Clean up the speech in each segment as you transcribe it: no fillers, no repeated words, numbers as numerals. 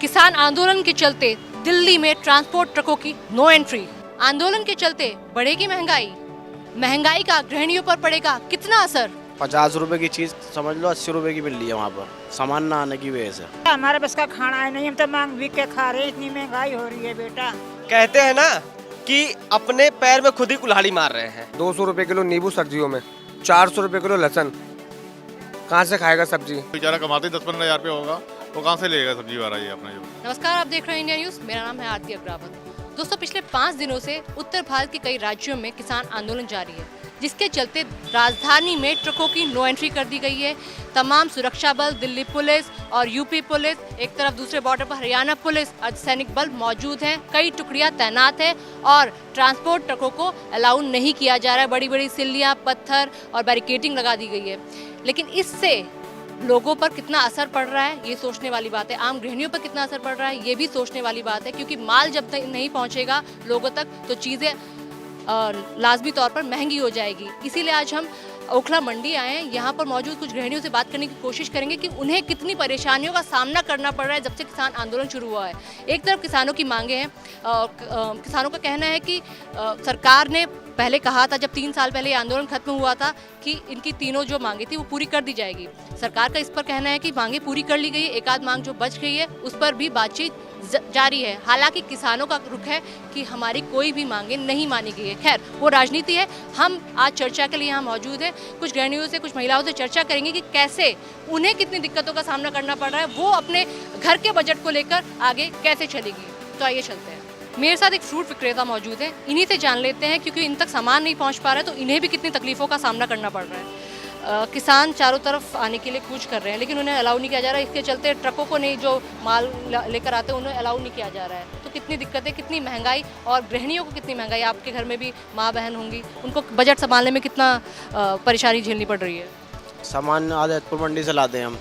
किसान आंदोलन के चलते दिल्ली में ट्रांसपोर्ट ट्रकों की नो एंट्री। आंदोलन के चलते बढ़ेगी महंगाई। महंगाई का गृहिणियों पर पड़ेगा कितना असर? 50 रुपए की चीज समझ लो 80 रुपए की मिल रही है वहाँ पर, सामान ना आने की वजह से। हमारे बस का खाना है नहीं, हम तो मांग बिक के खा रहे हैं, इतनी महंगाई हो रही है बेटा। कहते हैं ना कि अपने पैर में खुद ही कुल्हाड़ी मार रहे हैं। 200 रुपए किलो नींबू सब्जियों में, 400 रुपए किलो लहसुन, कहाँ से खाएगा सब्जी? बेचारा कमाते 10-15 हजार रुपये होगा, वो कहाँ से लेगा सब्जी वाला ये अपना जो। नमस्कार, आप देख रहे हैं इंडिया न्यूज। मेरा नाम है आरती अग्रावत। दोस्तों, पिछले 5 दिनों से उत्तर भारत के कई राज्यों में किसान आंदोलन जारी है, जिसके चलते राजधानी में ट्रकों की नो एंट्री कर दी गई है। तमाम सुरक्षा बल, दिल्ली पुलिस और यूपी पुलिस, एक तरफ दूसरे बॉर्डर पर हरियाणा पुलिस, अर्धसैनिक बल मौजूद हैं। कई टुकड़ियां तैनात हैं और ट्रांसपोर्ट ट्रकों को अलाउ नहीं किया जा रहा है। बड़ी बड़ी सिल्लियां, पत्थर और बैरिकेडिंग लगा दी गई है। लेकिन इससे लोगों पर कितना असर पड़ रहा है, ये सोचने वाली बात है। आम गृहिणियों पर कितना असर पड़ रहा है, ये भी सोचने वाली बात है, क्योंकि माल जब तक नहीं पहुंचेगा लोगों तक तो चीज़ें लाजमी तौर पर महंगी हो जाएगी। इसीलिए आज हम ओखला मंडी आए हैं। यहाँ पर मौजूद कुछ गृहिणियों से बात करने की कोशिश करेंगे कि उन्हें कितनी परेशानियों का सामना करना पड़ रहा है जब से किसान आंदोलन शुरू हुआ है। एक तरफ किसानों की मांगे हैं। किसानों का कहना है कि सरकार ने पहले कहा था, जब 3 साल पहले ये आंदोलन खत्म हुआ था, कि इनकी तीनों जो मांगे थी वो पूरी कर दी जाएगी। सरकार का इस पर कहना है कि मांगे पूरी कर ली गई है, एक आध मांग जो बच गई है उस पर भी बातचीत जारी है। हालांकि किसानों का रुख है कि हमारी कोई भी मांगे नहीं मानी गई है। खैर, वो राजनीति है। हम आज चर्चा के लिए यहाँ मौजूद हैं। कुछ गृहिणियों से, कुछ महिलाओं से चर्चा करेंगे कि कैसे उन्हें कितनी दिक्कतों का सामना करना पड़ रहा है, वो अपने घर के बजट को लेकर आगे कैसे चलेगी। तो आइए चलते हैं। मेरे साथ एक फ्रूट विक्रेता मौजूद है, इन्हीं से जान लेते हैं, क्योंकि इन तक सामान नहीं पहुंच पा रहा है तो इन्हें भी कितनी तकलीफों का सामना करना पड़ रहा है। किसान चारों तरफ आने के लिए कूच कर रहे हैं, लेकिन उन्हें अलाउ नहीं किया जा रहा है। इसके चलते ट्रकों को नहीं, जो माल लेकर आते हैं उन्हें अलाउ नहीं किया जा रहा है। तो कितनी दिक्कतें, कितनी महंगाई, और गृहिणियों को कितनी महंगाई। आपके घर में भी माँ बहन होंगी, उनको बजट संभालने में कितना परेशानी झेलनी पड़ रही है। सामान आदितपुर मंडी से लाते हैं हम।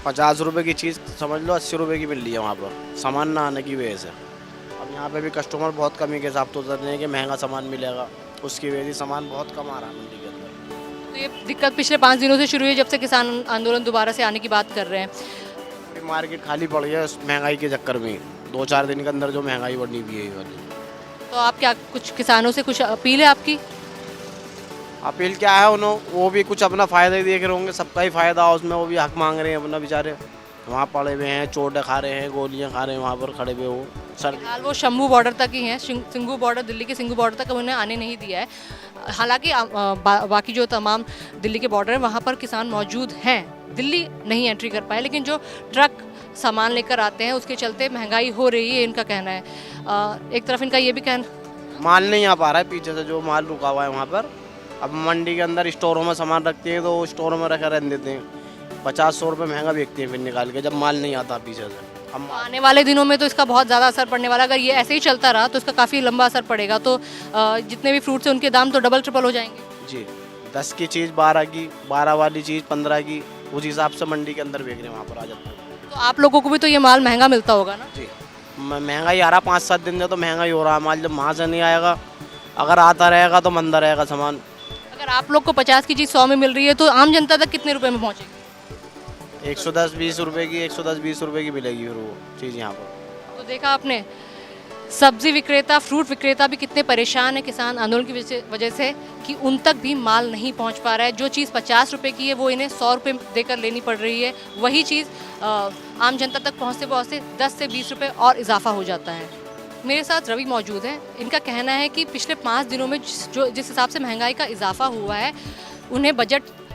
50 रुपए की चीज़ समझ लो 80 रुपए की मिल रही है वहाँ पर, सामान ना आने की वजह से। अब यहाँ पे भी कस्टमर बहुत कमी के हिसाब तो उतर रहे हैं कि महंगा सामान मिलेगा, उसकी वजह से सामान बहुत कम आ रहा है मंडी के अंदर। तो ये दिक्कत पिछले 5 दिनों से शुरू हुई, जब से किसान आंदोलन दोबारा से आने की बात कर रहे हैं। मार्केट खाली पड़ गया महंगाई के चक्कर में। 2-4 दिन के अंदर जो महंगाई बढ़नी भी है ये वाली। तो आप क्या, कुछ किसानों से कुछ अपील है आपकी? अपील क्या है, उन्होंने वो भी कुछ अपना फ़ायदा ही देख रहे होंगे, सबका ही फ़ायदा हो उसमें, वो भी हक मांग रहे हैं अपना। बेचारे वहाँ पड़े हुए हैं, चोटें खा रहे हैं, गोलियाँ खा रहे हैं, वहाँ पर खड़े हुए हो सर। फिलहाल वो शंभू बॉर्डर तक ही हैं, सिंघू बॉर्डर, दिल्ली के सिंघू बॉर्डर तक उन्हें आने नहीं दिया है। हालांकि बाकी जो तमाम दिल्ली के बॉर्डर हैं वहाँ पर किसान मौजूद हैं, दिल्ली नहीं एंट्री कर पाए। लेकिन जो ट्रक सामान लेकर आते हैं उसके चलते महंगाई हो रही है, इनका कहना है। एक तरफ इनका ये भी कहना, माल नहीं आ पा रहा है पीछे से, जो माल रुका हुआ है वहाँ पर। अब मंडी के अंदर स्टोरों में सामान रखते हैं तो स्टोरों में रखा रहने देते हैं, 50-100 रुपये महंगा बेचते हैं फिर निकाल के, जब माल नहीं आता पीछे से। हम आने वाले दिनों में तो इसका बहुत ज़्यादा असर पड़ने वाला। अगर ये ऐसे ही चलता रहा तो इसका काफ़ी लंबा असर पड़ेगा। तो जितने भी फ्रूट्स हैं उनके दाम तो डबल ट्रिपल हो जाएंगे। जी, 10 की चीज़ 12 की, 12 वाली चीज़ 15 की, उस हिसाब से मंडी के अंदर बेच रहे हैं वहाँ पर आ जाते हैं। तो आप लोगों को भी तो ये माल महंगा मिलता होगा ना? जी, महंगा ही आ रहा। 5-7 दिन से तो महंगा ही हो रहा है माल। जब वहाँ से नहीं आएगा, अगर आता रहेगा तो मंदा रहेगा सामान। अगर आप लोग को 50 की चीज़ 100 में मिल रही है तो आम जनता तक कितने रुपए में पहुँचेगी? 110-20 रुपये की, 110-20 रुपये की मिलेगी फिर वो चीज़ यहाँ पर। तो देखा आपने, सब्जी विक्रेता, फ्रूट विक्रेता भी कितने परेशान है किसान आंदोलन की वजह से, कि उन तक भी माल नहीं पहुंच पा रहा है। जो चीज़ 50 रुपये की है वो इन्हें 100 रुपये देकर लेनी पड़ रही है। वही चीज़ आम जनता तक पहुंचते पहुंचते 10 से 20 रुपये और इजाफा हो जाता है। मेरे साथ रवि मौजूद हैं। इनका कहना है कि पिछले 5 दिनों में जिस हिसाब से महंगाई का इजाफा हुआ है, उन्हें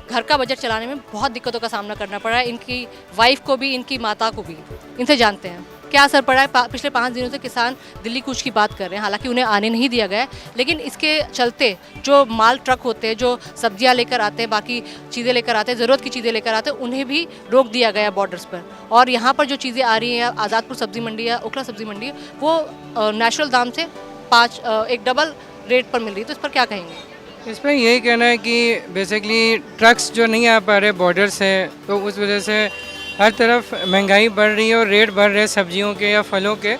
घर का बजट चलाने में बहुत दिक्कतों का सामना करना पड़ा है। इनकी वाइफ को भी, इनकी माता को भी। इनसे जानते हैं क्या असर पड़ा है। पिछले 5 दिनों से किसान दिल्ली कूच की बात कर रहे हैं, हालांकि उन्हें आने नहीं दिया गया है, लेकिन इसके चलते जो माल ट्रक होते हैं, जो सब्जियां लेकर आते हैं, बाकी चीज़ें लेकर आते हैं, ज़रूरत की चीज़ें लेकर आते हैं, उन्हें भी रोक दिया गया बॉर्डर्स पर। और यहाँ पर जो चीज़ें आ रही हैं, आज़ादपुर सब्जी मंडी है, ओखला सब्जी मंडी है, वो नेचुरल दाम से एक डबल रेट पर मिल रही है। तो इस पर क्या कहेंगे? इस पर यही कहना है कि बेसिकली ट्रक्स जो नहीं आ पा रहे बॉर्डर से, तो उस वजह से हर तरफ महंगाई बढ़ रही है और रेट बढ़ रहे हैं सब्जियों के या फलों के।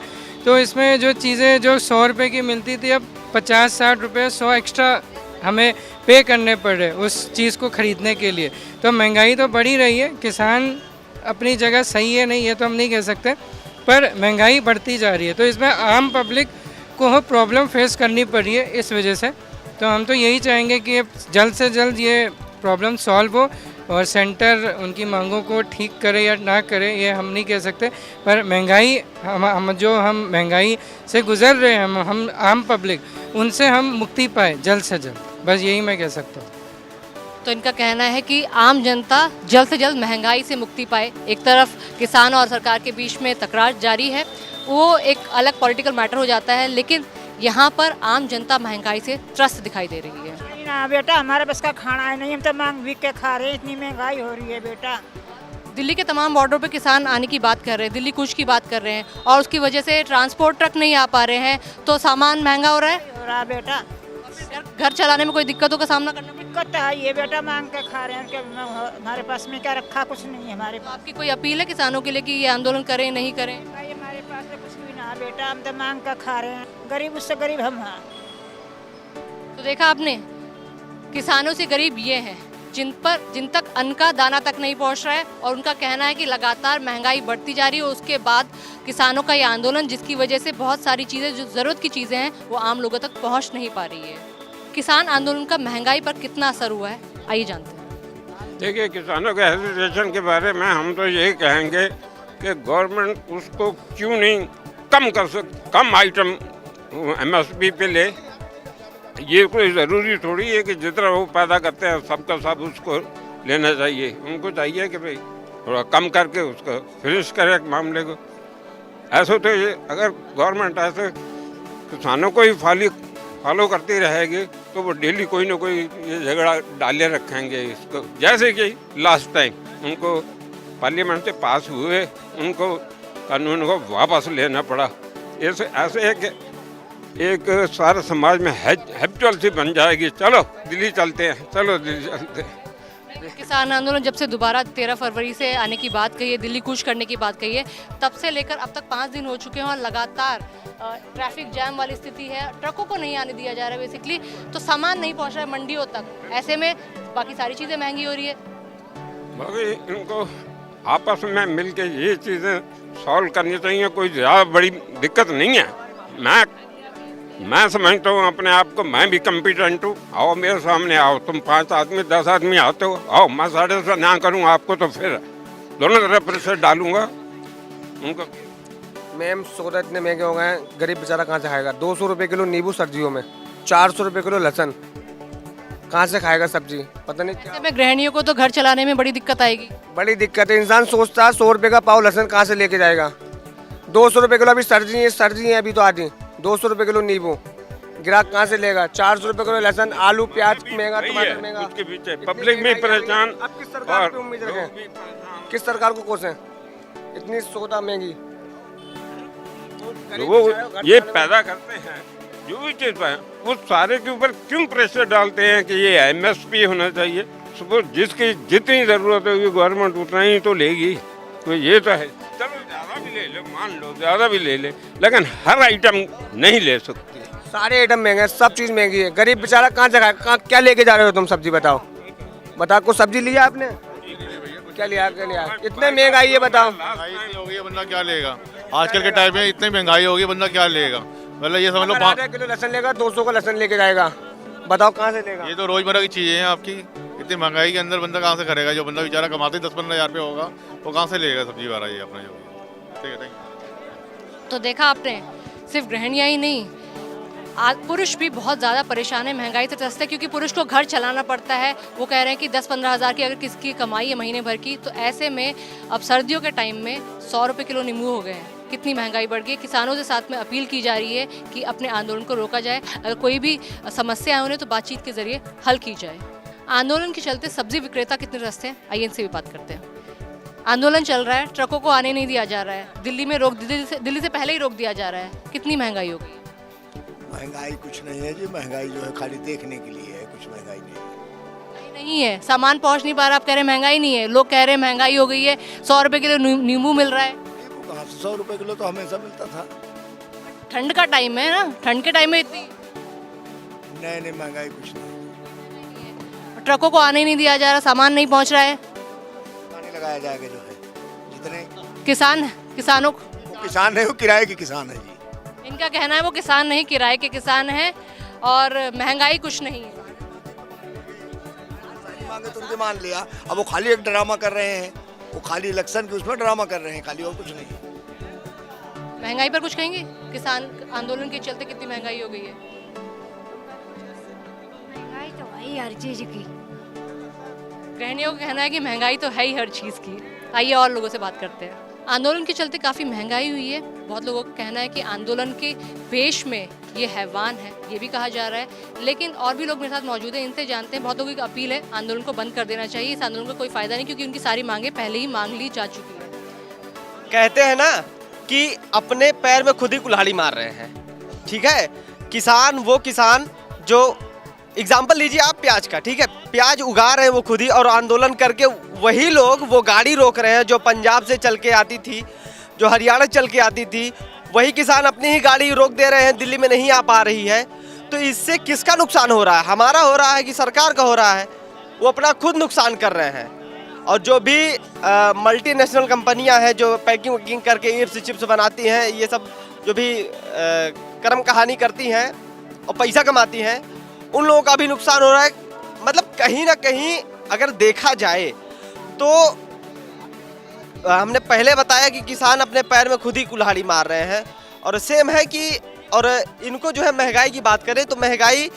तो इसमें जो चीज़ें जो 100 रुपये की मिलती थी, अब 50-60 रुपये 100 एक्स्ट्रा हमें पे करने पड़ रहे उस चीज़ को ख़रीदने के लिए। तो महंगाई तो बढ़ ही रही है। किसान अपनी जगह सही है, नहीं है तो हम नहीं कह सकते, पर महंगाई बढ़ती जा रही है, तो इसमें आम पब्लिक को प्रॉब्लम फेस करनी पड़ रही है इस वजह से। तो हम तो यही चाहेंगे कि जल्द से जल्द ये प्रॉब्लम सॉल्व हो और सेंटर उनकी मांगों को ठीक करे या ना करे, ये हम नहीं कह सकते, पर महंगाई हम महंगाई से गुजर रहे हैं, हम आम पब्लिक, उनसे हम मुक्ति पाए जल्द से जल्द, बस यही मैं कह सकता हूँ। तो इनका कहना है कि आम जनता जल्द से जल्द महंगाई से मुक्ति पाए। एक तरफ किसान और सरकार के बीच में तकरार जारी है, वो एक अलग पॉलिटिकल मैटर हो जाता है, लेकिन यहाँ पर आम जनता महंगाई से त्रस्त दिखाई दे रही है। नहीं ना बेटा, हमारे बस का खाना है नहीं, हम तो मांग बिक के खा रहे हैं, इतनी महंगाई हो रही है बेटा। दिल्ली के तमाम बॉर्डरों पे किसान आने की बात कर रहे हैं, दिल्ली कूच की बात कर रहे हैं, और उसकी वजह से ट्रांसपोर्ट ट्रक नहीं आ पा रहे हैं, तो सामान महंगा हो रहा है। हो रहा बेटा, घर चलाने में कोई दिक्कतों का सामना करना पड़ता दिक्कत तो है ये बेटा, मांग के खा रहे हैं, कि हमारे पास में क्या रखा, कुछ नहीं है हमारे है। पास। आपकी कोई अपील है किसानों के लिए कि ये आंदोलन करें नहीं करें? भाई हमारे पास तो कुछ भी ना है बेटा, हम तो मांग कर खा रहे हैं, गरीब उससे गरीब हम हैं। तो देखा आपने, किसानों से गरीब ये हैं जिन तक अन्न का दाना तक नहीं पहुंच रहा है, और उनका कहना है कि लगातार महंगाई बढ़ती जा रही है। उसके बाद किसानों का ये आंदोलन, जिसकी वजह से बहुत सारी चीज़ें जो ज़रूरत की चीज़ें हैं वो आम लोगों तक पहुंच नहीं पा रही है। किसान आंदोलन का महंगाई पर कितना असर हुआ है, आइए जानते हैं। देखिए, किसानों के हेजिटेशन के बारे में हम तो यही कहेंगे कि गवर्नमेंट उसको क्यों नहीं कम आइटम MSP पे ले। ये कोई ज़रूरी थोड़ी है कि जितना वो पैदा करते हैं सबका सब उसको लेना चाहिए। उनको चाहिए कि भाई थोड़ा कम करके उसको फिनिश करे मामले को। ऐसे तो ये अगर गवर्नमेंट ऐसे किसानों को ही फॉलो करती रहेगी तो वो डेली कोई ना कोई ये झगड़ा डाले रखेंगे इसको। जैसे कि लास्ट टाइम उनको पार्लियामेंट से पास हुए, उनको कानून को वापस लेना पड़ा। ऐसे एक सारे समाज में हैबिचुअल सी बन जाएगी, चलो दिल्ली चलते हैं, चलो दिल्ली चलते हैं। किसान आंदोलन जब से दोबारा 13 फरवरी से आने की बात कही है, दिल्ली कूच करने की बात कही है, तब से लेकर अब तक 5 दिन हो चुके हैं और लगातार ट्रैफिक जैम वाली स्थिति है। ट्रकों को नहीं आने दिया जा रहा है बेसिकली, तो सामान नहीं पहुंच रहा है मंडियों तक। ऐसे में बाकी सारी चीज़ें महंगी हो रही है। बाकी इनको आपस में मिल के ये चीज़ें सॉल्व करनी चाहिए, कोई ज़्यादा बड़ी दिक्कत नहीं है। मैं समझता हूँ अपने आप को, मैं भी कम्पिटेंट हूँ। आओ मेरे सामने आओ, तुम 5 आदमी 10 आदमी आते हो, आओ मैं 7.5 ना करूँ आपको तो फिर दोनों तरफ प्रेशर डालूंगा उनको। मैम सौदा इतने महंगे हो गए हैं, गरीब बेचारा कहाँ से खाएगा। 200 रुपये किलो नींबू सर्दियों में, 400 रुपये किलो लहसुन, कहाँ से खाएगा सब्जी, पता नहीं क्या। ऐसे में गृहिणियों को तो घर चलाने में बड़ी दिक्कत आएगी। बड़ी दिक्कत है, इंसान सोचता है 100 रुपये का पाव लहसुन कहाँ से लेके जाएगा। 200 रुपये किलो अभी सर्दी है अभी तो आधी, 200 रुपये किलो नींबू ग्राहक कहाँ से लेगा। 400 रुपये किलो लहसुन, आलू प्याज महंगा, टमाटर महंगा। उसके पीछे पब्लिक भी परेशान। अब किस सरकार पे उम्मीद रखें, किस सरकार को कोसें, इतनी सौदा महंगी। वो ये पैदा करते हैं जो भी चीज़ पाए, उस सारे के ऊपर क्यों प्रेशर डालते हैं कि ये MSP होना चाहिए। सपोज जिसकी जितनी ज़रूरत होगी गवर्नमेंट उतना ही तो लेगी, तो ये तो है। चलो ज़्यादा भी ले लो, मान लो ज़्यादा भी ले ले, लेकिन हर आइटम नहीं ले सकती। सारे आइटम महंगे हैं, सब चीज़ महंगी है। गरीब बेचारा कहाँ से खाएगा, क्या लेके जा रहे हो तुम सब्जी, बताओ कुछ सब्जी लिया आपने, क्या लिया इतने महंगाई है, बताओ। महंगाई इतनी हो गई है, बंदा क्या लेगा आजकल के टाइम में। इतनी महंगाई होगी, बंदा क्या लेगा। मतलब ये समझ लो 5 किलो लहसुन लेगा, 200 का लहसुन लेके जाएगा, बताओ कहाँ से लेगा। ये तो रोजमर्रा की चीज़ें हैं आपकी। इतनी महंगाई के अंदर बंदा कहाँ से करेगा। जो बंदा बेचारा कमाते 10-15 हज़ार रुपये होगा, वो कहाँ से लेगा सब्जी वाला ये अपना जो भी। ठीक है, थैंक यू। तो देखा आपने, सिर्फ गृहिणियाँ ही नहीं, पुरुष भी बहुत ज़्यादा परेशान है, महंगाई से त्रस्त है, क्योंकि पुरुष को घर चलाना पड़ता है। वो कह रहे हैं कि 10-15 हज़ार की अगर किसकी कमाई है महीने भर की, तो ऐसे में अब सर्दियों के टाइम में 100 रुपये किलो नींबू हो गए हैं। कितनी महंगाई बढ़ गई। किसानों से साथ में अपील की जा रही है कि अपने आंदोलन को रोका जाए, अगर कोई भी समस्या है उन्हें तो बातचीत के जरिए हल की जाए। आंदोलन के चलते सब्जी विक्रेता कितने त्रस्त हैं, आइए इनसे भी बात करते हैं। आंदोलन चल रहा है, ट्रकों को आने नहीं दिया जा रहा है, दिल्ली में दिल्ली से पहले ही रोक दिया जा रहा है। कितनी महंगाई हो गई? महंगाई कुछ नहीं है जी, महंगाई जो है खाली देखने के लिए है, कुछ महंगाई नहीं है। सामान पहुंच नहीं पा रहा, आप कह रहे हैं महंगाई नहीं है, लोग कह रहे हैं महंगाई हो गई है। 100 रुपए किलो नींबू मिल रहा है। नींबू कहाँ से 100 रुपये किलो तो हमेशा मिलता था। ठंड का टाइम है ना, ठंड के टाइम में इतनी नहीं महंगाई कुछ नहीं। ट्रकों को आने नहीं दिया जा रहा, सामान नहीं पहुंच रहा है। पानी लगाया जाएगा जो है। जितने किसानों को वो किसान है, वो किराए के किसान है जी। इनका कहना है वो किसान नहीं, किराए के किसान हैं और महंगाई कुछ नहीं है। मांगे तो उनके मान लिया, अब वो खाली एक ड्रामा कर रहे हैं, वो खाली इलेक्शन के उसमें ड्रामा कर रहे हैं खाली, और कुछ नहीं। महंगाई पर कुछ कहेंगे? किसान आंदोलन के चलते कितनी महंगाई हो गई है? महंगाई तो भाई हर चीज की। गृहिणियों का कहना है कि महंगाई तो है ही हर चीज़ की। आइए और लोगों से बात करते हैं। आंदोलन के चलते काफ़ी महंगाई हुई है। बहुत लोगों का कहना है कि आंदोलन के पेश में ये हैवान है, ये भी कहा जा रहा है। लेकिन और भी लोग मेरे साथ मौजूद हैं, इनसे जानते हैं। बहुत लोगों की अपील है आंदोलन को बंद कर देना चाहिए, इस आंदोलन का कोई फ़ायदा नहीं, क्योंकि उनकी सारी मांगें पहले ही मांग ली जा चुकी है। कहते हैं ना कि अपने पैर में खुद ही कुल्हाड़ी मार रहे हैं। ठीक है, किसान वो किसान जो, एग्जाम्पल लीजिए आप प्याज का, ठीक है, प्याज उगा रहे हैं वो खुद ही, और आंदोलन करके वही लोग वो गाड़ी रोक रहे हैं जो पंजाब से चल के आती थी, जो हरियाणा चल के आती थी, वही किसान अपनी ही गाड़ी रोक दे रहे हैं, दिल्ली में नहीं आ पा रही है। तो इससे किसका नुकसान हो रहा है? हमारा हो रहा है कि सरकार का हो रहा है? वो अपना खुद नुकसान कर रहे हैं। और जो भी मल्टीनेशनल कंपनियां हैं जो पैकिंग वैकिंग करके ईप्स चिप्स बनाती हैं, ये सब जो भी कर्म कहानी करती हैं और पैसा कमाती हैं, उन लोगों का भी नुकसान हो रहा है। मतलब कहीं ना कहीं अगर देखा जाए तो हमने पहले बताया कि किसान अपने पैर में खुद ही कुल्हाड़ी मार रहे हैं। और सेम है कि, और इनको जो है महंगाई की बात करें तो महंगाई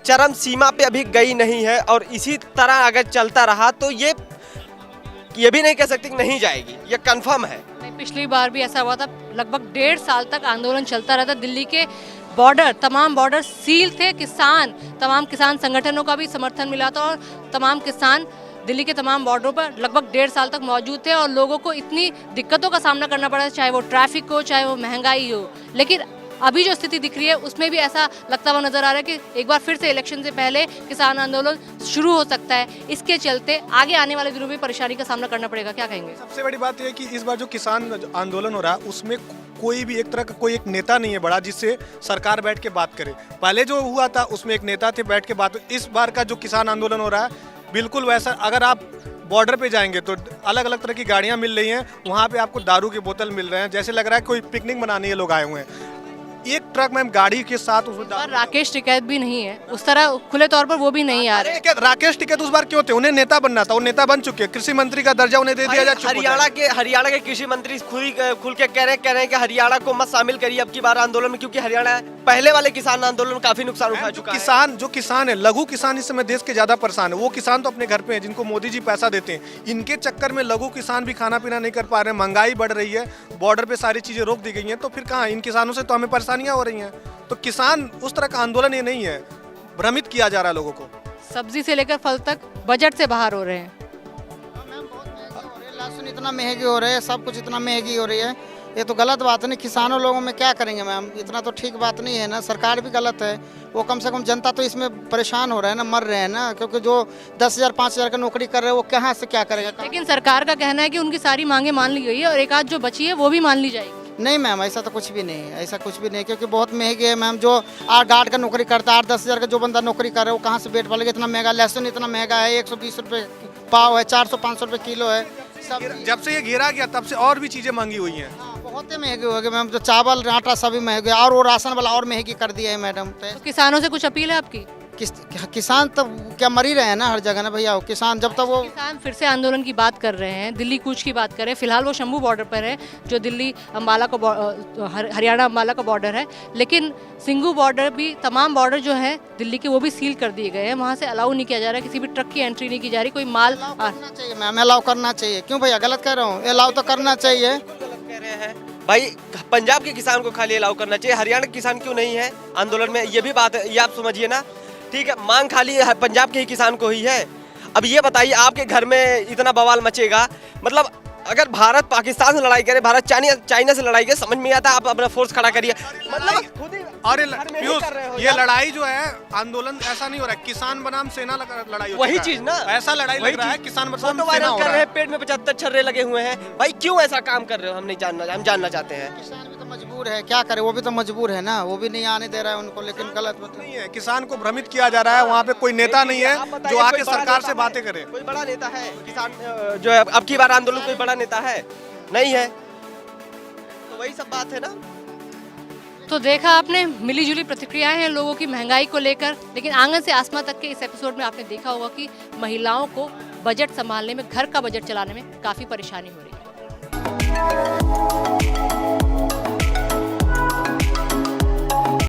चरम सीमा पे अभी गई नहीं है, और इसी तरह अगर चलता रहा तो ये भी नहीं कह सकते कि नहीं जाएगी, ये कंफर्म है। पिछली बार भी ऐसा हुआ था, लगभग 1.5 साल तक आंदोलन चलता रहता। दिल्ली के बॉर्डर, तमाम बॉर्डर सील थे। तमाम किसान संगठनों का भी समर्थन मिला था, और तमाम किसान दिल्ली के तमाम बॉर्डरों पर लगभग 1.5 साल तक मौजूद थे, और लोगों को इतनी दिक्कतों का सामना करना पड़ा, चाहे वो ट्रैफिक हो, चाहे वो महंगाई हो। लेकिन अभी जो स्थिति दिख रही है उसमें भी ऐसा लगता हुआ नजर आ रहा है कि एक बार फिर से इलेक्शन से पहले किसान आंदोलन शुरू हो सकता है। इसके चलते आगे आने वाले दिनों में परेशानी का सामना करना पड़ेगा। क्या कहेंगे? सबसे बड़ी बात यह है कि इस बार जो किसान आंदोलन हो रहा है उसमें कोई भी एक तरह का कोई एक नेता नहीं है बड़ा जिससे सरकार बैठ के बात करे। पहले जो हुआ था उसमें एक नेता थे बैठ के बात। इस बार का जो किसान आंदोलन हो रहा है बिल्कुल वैसा, अगर आप बॉर्डर पे जाएंगे तो अलग अलग तरह की गाड़ियां मिल रही हैं, वहाँ पे आपको दारू की बोतल मिल रहे हैं, जैसे लग रहा है कोई पिकनिक मनाने ये लोग आए हुए हैं। एक ट्रक में गाड़ी के साथ उसमें राकेश टिकैत भी नहीं है, उस तरह खुले तौर पर वो भी नहीं आ रहे। राकेश टिकैत उस बार क्यों थे? उन्हें नेता बनना था, वो नेता बन चुके हैं। कृषि मंत्री का दर्जा उन्हें दे दिया जाए। हरियाणा के कृषि मंत्री खुल के कह रहे हैं कि हरियाणा को मत शामिल करिए अब की बार आंदोलन में, क्योंकि हरियाणा पहले वाले किसान आंदोलन में काफी नुकसान उठा चुका है। जो किसान है, लघु किसान इस समय देश के ज्यादा परेशान है। वो किसान तो अपने घर पे है जिनको मोदी जी पैसा देते हैं, इनके चक्कर में लघु किसान भी खाना पीना नहीं कर पा रहे हैं। महंगाई बढ़ रही है, बॉर्डर पे सारी चीजें रोक दी गई हैं, तो फिर कहाँ इन किसानों से तो हमें परेशानियां हो रही हैं। तो किसान उस तरह का आंदोलन ये नहीं है, भ्रमित किया जा रहा है लोगों को। सब्जी से लेकर फल तक बजट से बाहर हो रहे हैं। लहसुन इतना महंगी हो रही है, सब कुछ इतना महंगी हो रही है, ये तो गलत बात है। नहीं, किसानों लोगों में क्या करेंगे मैम, इतना तो ठीक बात नहीं है ना। सरकार भी गलत है, वो कम से कम जनता तो इसमें परेशान हो रहा है ना, मर रहे हैं ना, क्योंकि जो 10,000 5,000 का नौकरी कर रहे हैं वो कहाँ से क्या करेगा। लेकिन सरकार का कहना है कि उनकी सारी मांगे मान ली गई है और एक आध जो बची है वो भी मान ली जाएगी। नहीं मैम, ऐसा तो कुछ भी नहीं है, ऐसा कुछ भी नहीं, क्योंकि बहुत महंगी है मैम। जो 8 का नौकरी करता है, 8-10 का जो बंदा नौकरी कर रहा है वो कहाँ से पेट पालेगा? इतना महंगा लहसुन इतना महंगा है, 120 रुपये पाव है, 400-500 रुपये किलो है। जब से ये घेरा गया तब से और भी चीजें महंगी हुई हैं। बहुत ही महंगी हो गई मैम, जो चावल आटा सभी महंगे, और वो राशन वाला और महंगी कर दिया है मैडम। तो किसानों से कुछ अपील है आपकी? किसान तो क्या मर ही रहे हैं ना हर जगह ना भैया। किसान जब तक वो किसान फिर से आंदोलन की बात कर रहे हैं, दिल्ली कूच की बात कर रहे हैं। फिलहाल वो शंभू बॉर्डर पर है, जो दिल्ली अम्बाला को हरियाणा अम्बाला का बॉर्डर है। लेकिन सिंघू बॉर्डर भी, तमाम बॉर्डर जो है दिल्ली के वो भी सील कर दिए गए हैं। वहाँ से अलाउ नहीं किया जा रहा है, किसी भी ट्रक की एंट्री नहीं की जा रही। कोई माल करना चाहिए मैम, अलाउ करना चाहिए। क्यों भैया गलत कह रहा हूँ? अलाउ तो करना चाहिए। कह रहे हैं भाई पंजाब के किसान को खाली अलाउ करना चाहिए, हरियाणा के किसान क्यों नहीं है आंदोलन में? ये भी बात है, ये आप समझिए ना। ठीक है, मांग खाली पंजाब के ही किसान को ही है। अब ये बताइए आपके घर में इतना बवाल मचेगा, मतलब अगर भारत पाकिस्तान से लड़ाई करे, भारत चाइना से लड़ाई करे, समझ में आता है आप अपना फोर्स खड़ा करिए। मतलब खुद ही और ये लड़ाई जो है आंदोलन ऐसा नहीं हो रहा है, किसान बनाम सेना लड़ाई, वही चीज ना, ऐसा लड़ाई लग रहा है। किसान बनाम तो वायरल कर रहे हैं, पेट में 75 छर्रे लगे हुए हैं। भाई क्यों ऐसा काम कर रहे हो? हम जानना चाहते हैं। किसान भी तो मजबूर है, क्या करे, वो भी तो मजबूर है ना, वो भी नहीं आने दे रहा है उनको। लेकिन गलत नहीं है, किसान को भ्रमित किया जा रहा है। वहाँ पे कोई नेता नहीं है जो आके सरकार से बातें करे। कोई बड़ा नेता है किसान जो है अब की बार आंदोलन, कोई बड़ा नेता है? नहीं है। तो वही सब बात है ना। तो देखा आपने, मिली जुली प्रतिक्रियाएं हैं लोगों की महंगाई को लेकर, लेकिन आंगन से आसमां तक के इस एपिसोड में आपने देखा होगा कि महिलाओं को बजट संभालने में, घर का बजट चलाने में काफ़ी परेशानी हो रही है।